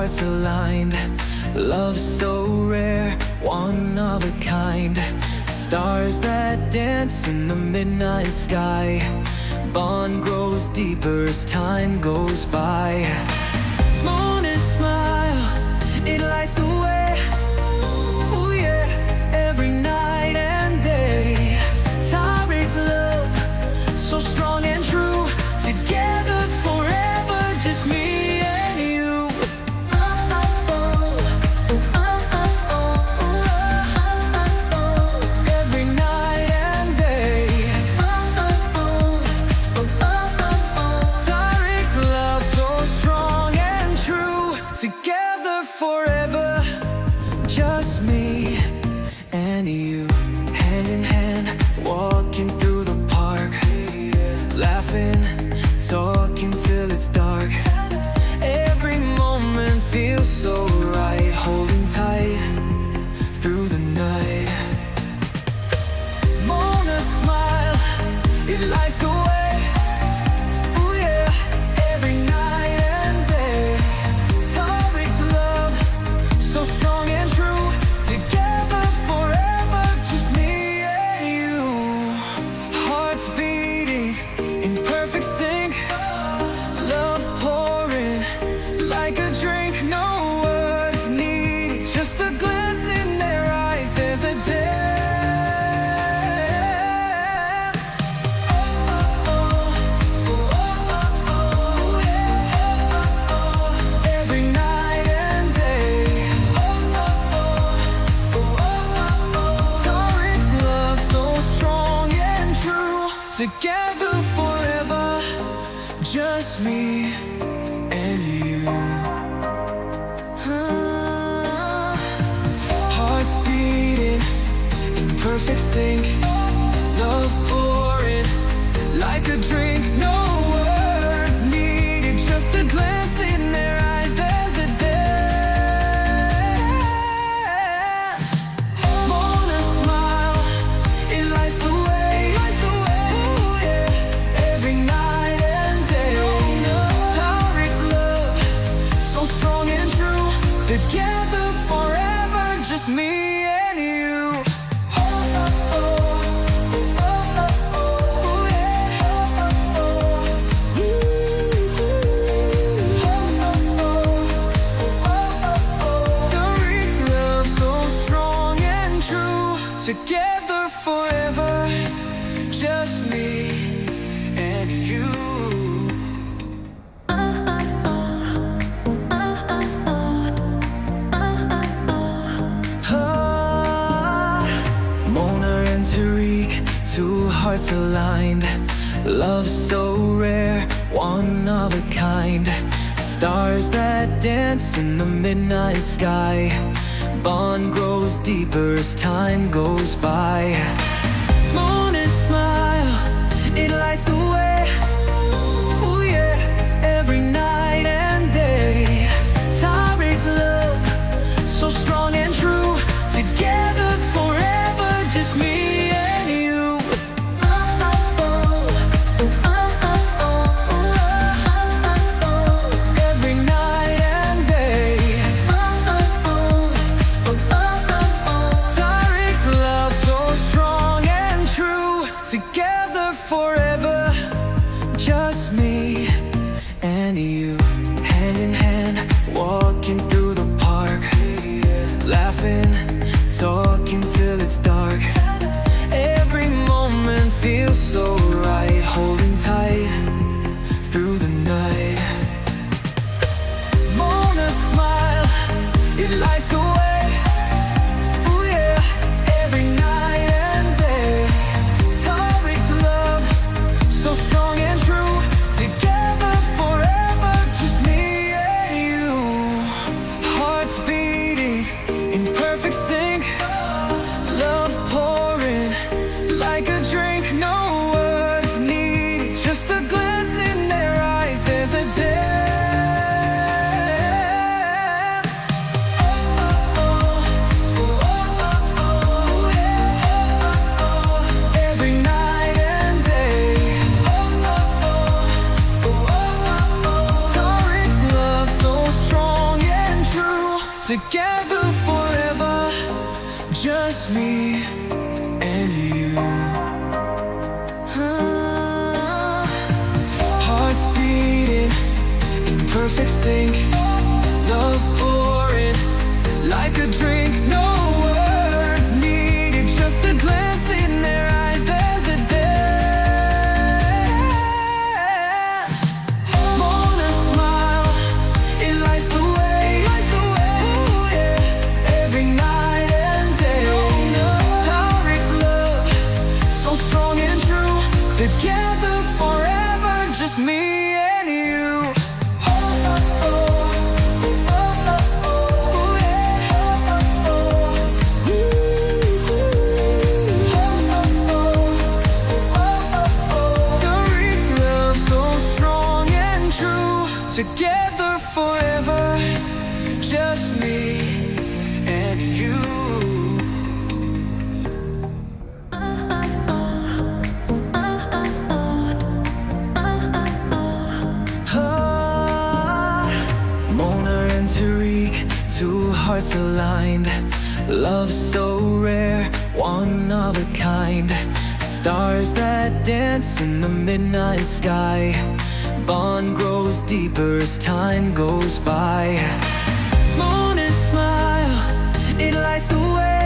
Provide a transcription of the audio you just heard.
hearts aligned. Love so rare, one of a kind. Stars that dance in the midnight sky. Bond grows deeper as time goes by. Moon and smile, it lights the way. Ooh yeah, every night and day. Tyrant's love, so strong and true. Together forever, just me and you. Every night and day. Tyrant's love, so strong and true. Together forever, just me and you. Hand in hand, walking through the park. Laughing, talking till it's dark. Every moment feels so right. Holding tight through the night. Mona smile, it lights the way. Ooh yeah, every night and day. Tyrant's love, so strong and true. Together forever, just me and you. Hearts beating in perfect sync. Love pouring like a drink. No words needed, just a glance in their eyes. There's a dance. Every night and day. Tyrant's love, so strong and true. Together forever, just me and you. Hearts beating in perfect sync. Love pouring like a drink. No words needed, just a glance in their eyes. There's a dance. Mona smile, it lights the way. Ooh yeah, every night and day. Tyrant's love, so strong and true. Together forever, just me and you. Tyrant's love, so strong and true. Together forever, just me and you. Mona and Tariq, two hearts aligned. Love so rare, one of a kind. Stars that dance in the midnight sky. Bond grows deeper as time goes by. Moon and smile, it lights the way. Ooh yeah, every night and day. Tyrant's love, so strong and true. Together forever, just me and you. Every night and day. Tyrant's love, so strong and true. Together forever, just me and you. Hand in hand, walking through the park. Laughing, talking till it's dark. Every moment feels so right. Holding tight through the night. Mona smile, it lights the way. Ooh yeah, every night and day. Tyrant's love, so strong and true. Together forever, just me and you. Hearts beating in perfect sync. Love pouring like a drink. No words just me and you. Hearts beating in perfect sync, love pouring like a drink. No words needed, just a glance in their eyes. There's a dance. Mona smile, it lights the way. Ooh, yeah. Every night and day. Tariq's love, so strong and true. Together forever, just me and you. Together forever, just me and you. Mona and Tariq, two hearts aligned. Love so rare, one of a kind. Stars that dance in the midnight sky. Bond grows deeper as time goes by. Mona's smile, it lights the way.